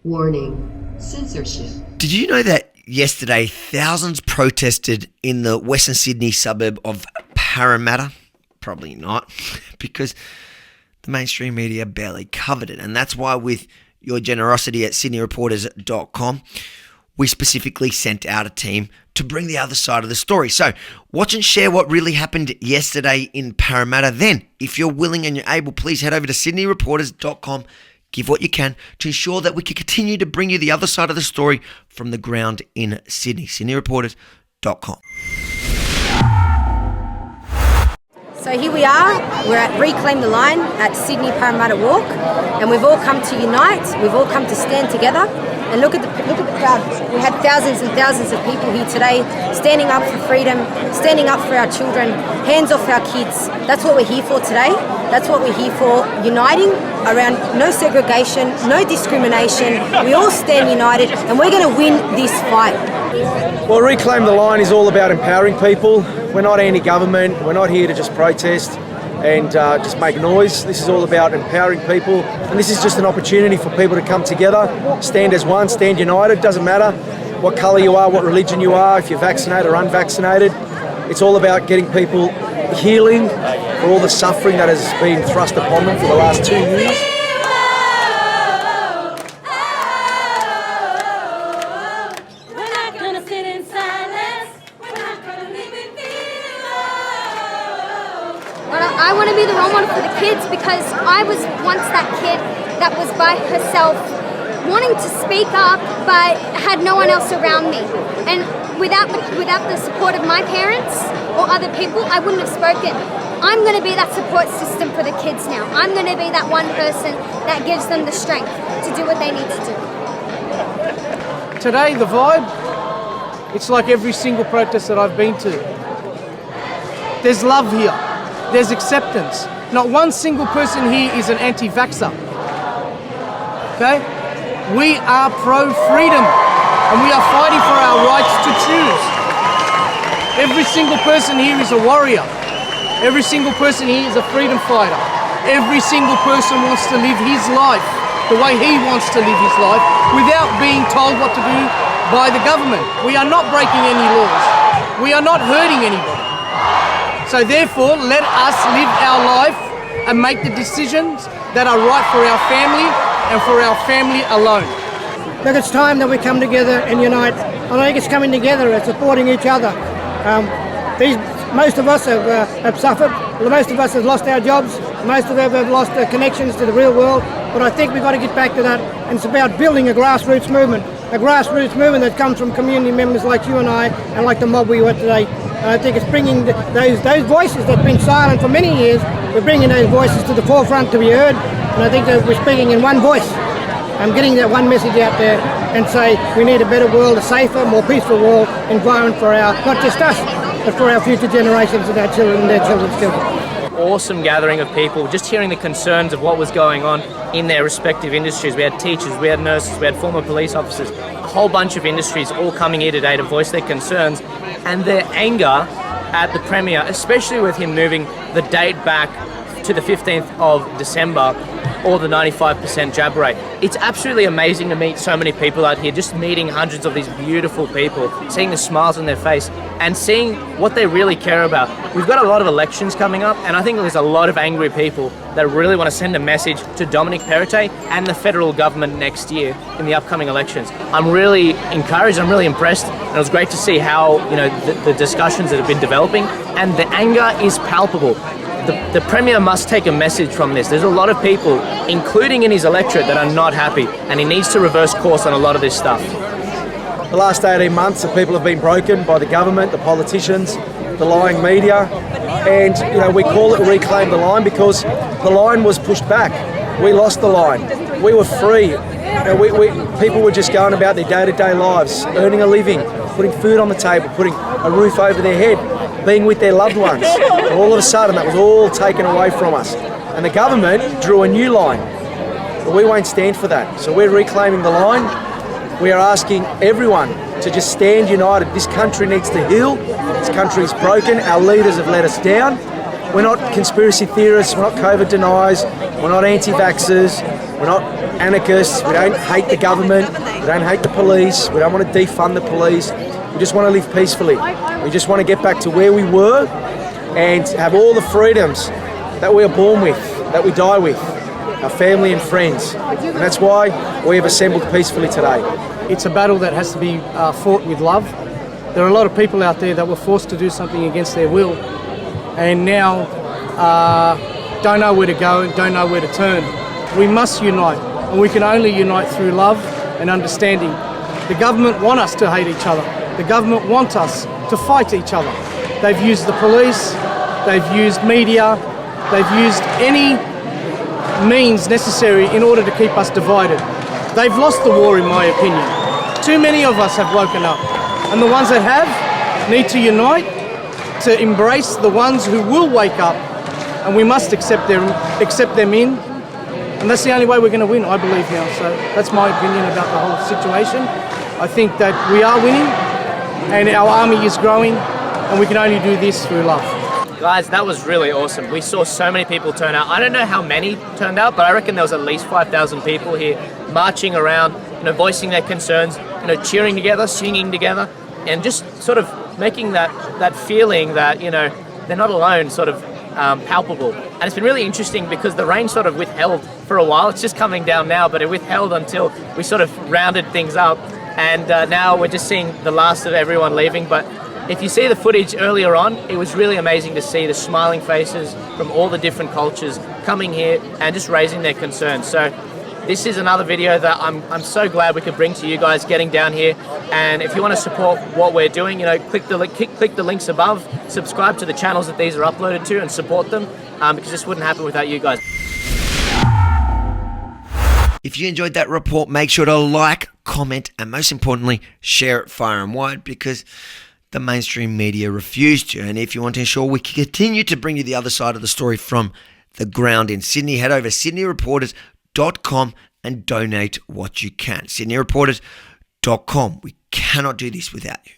Warning, censorship. Did you know that yesterday thousands protested in the Western Sydney suburb of Parramatta? Probably not, because the mainstream media barely covered it. And that's why, with your generosity at sydneyreporters.com, we specifically sent out a team to bring the other side of the story. So watch and share what really happened yesterday in Parramatta. Then, if you're willing and you're able, please head over to sydneyreporters.com. Give what you can to ensure that we can continue to bring you the other side of the story from the ground in Sydney. sydneyreporters.com. So here we are, we're at Reclaim the Line at Sydney Parramatta Walk, and we've all come to unite, we've all come to stand together. And look at the crowd. We had thousands and thousands of people here today standing up for freedom, standing up for our children, hands off our kids. That's what we're here for today. That's what we're here for, uniting around no segregation, no discrimination. We all stand united and we're going to win this fight. Well, Reclaim the Line is all about empowering people. We're not anti-government. We're not here to just protest and just make noise. This is all about empowering people, and this is just an opportunity for people to come together, stand as one, stand united. Doesn't matter what colour you are, what religion you are, if you're vaccinated or unvaccinated. It's all about getting people healing for all the suffering that has been thrust upon them for the last 2 years. I want to be the role model for the kids, because I was once that kid that was by herself, wanting to speak up but had no one else around me. And without the support of my parents or other people, I wouldn't have spoken. I'm going to be that support system for the kids now. I'm going to be that one person that gives them the strength to do what they need to do. Today, the vibe, it's like every single protest that I've been to. There's love here. There's acceptance. Not one single person here is an anti-vaxxer. Okay? We are pro-freedom, and we are fighting for our rights to choose. Every single person here is a warrior. Every single person here is a freedom fighter. Every single person wants to live his life the way he wants to live his life without being told what to do by the government. We are not breaking any laws. We are not hurting anybody. So therefore, let us live our life and make the decisions that are right for our family and for our family alone. Look, it's time that we come together and unite. I think it's coming together and supporting each other. Most of us have suffered. Most of us have lost our jobs. Most of us have lost connections to the real world. But I think we've got to get back to that. And it's about building a grassroots movement that comes from community members like you and I, and like the mob we were today. I think it's bringing those voices that have been silent for many years, we're bringing those voices to the forefront to be heard, and I think that we're speaking in one voice. I'm getting that one message out there and say we need a better world, a safer, more peaceful world, environment for not just us, but for our future generations and our children and their children's children. Awesome gathering of people, just hearing the concerns of what was going on in their respective industries. We had teachers, we had nurses, we had former police officers, a whole bunch of industries all coming here today to voice their concerns and their anger at the Premier, especially with him moving the date back to the 15th of December or the 95% jab rate. It's absolutely amazing to meet so many people out here, just meeting hundreds of these beautiful people, seeing the smiles on their face and seeing what they really care about. We've got a lot of elections coming up, and I think there's a lot of angry people that really want to send a message to Dominic Perrottet and the federal government next year in the upcoming elections. I'm really encouraged, I'm really impressed, and it was great to see how the discussions that have been developing, and the anger is palpable. The Premier must take a message from this. There's a lot of people, including in his electorate, that are not happy, and he needs to reverse course on a lot of this stuff. The last 18 months, the people have been broken by the government, the politicians, the lying media, and we call it Reclaim the Line because the line was pushed back. We lost the line. We were free. People were just going about their day-to-day lives, earning a living, putting food on the table, putting a roof over their head, being with their loved ones. And all of a sudden, that was all taken away from us. And the government drew a new line. But we won't stand for that. So we're reclaiming the line. We are asking everyone to just stand united. This country needs to heal. This country is broken. Our leaders have let us down. We're not conspiracy theorists. We're not COVID deniers. We're not anti-vaxxers. We're not anarchists. We don't hate the government. We don't hate the police. We don't want to defund the police. We just want to live peacefully. We just want to get back to where we were and have all the freedoms that we are born with, that we die with, our family and friends. And that's why we have assembled peacefully today. It's a battle that has to be fought with love. There are a lot of people out there that were forced to do something against their will and now don't know where to go and don't know where to turn. We must unite, and we can only unite through love and understanding. The government want us to hate each other. The government want us to fight each other. They've used the police, they've used media, they've used any means necessary in order to keep us divided. They've lost the war, in my opinion. Too many of us have woken up, and the ones that have need to unite to embrace the ones who will wake up, and we must accept them in, and that's the only way we're going to win, I believe now. So that's my opinion about the whole situation. I think that we are winning, and our army is growing, and we can only do this through love. Guys, that was really awesome. We saw so many people turn out. I don't know how many turned out, but I reckon there was at least 5,000 people here marching around, voicing their concerns, cheering together, singing together, and just sort of making that feeling that, they're not alone sort of palpable. And it's been really interesting because the rain sort of withheld for a while. It's just coming down now, but it withheld until we sort of rounded things up. And now we're just seeing the last of everyone leaving. But if you see the footage earlier on, it was really amazing to see the smiling faces from all the different cultures coming here and just raising their concerns. So this is another video that I'm so glad we could bring to you guys getting down here. And if you want to support what we're doing, click the links above, subscribe to the channels that these are uploaded to and support them because this wouldn't happen without you guys. If you enjoyed that report, make sure to like, comment, and most importantly, share it far and wide because the mainstream media refused to. And if you want to ensure we can continue to bring you the other side of the story from the ground in Sydney, head over to sydneyreporters.com and donate what you can. sydneyreporters.com. We cannot do this without you.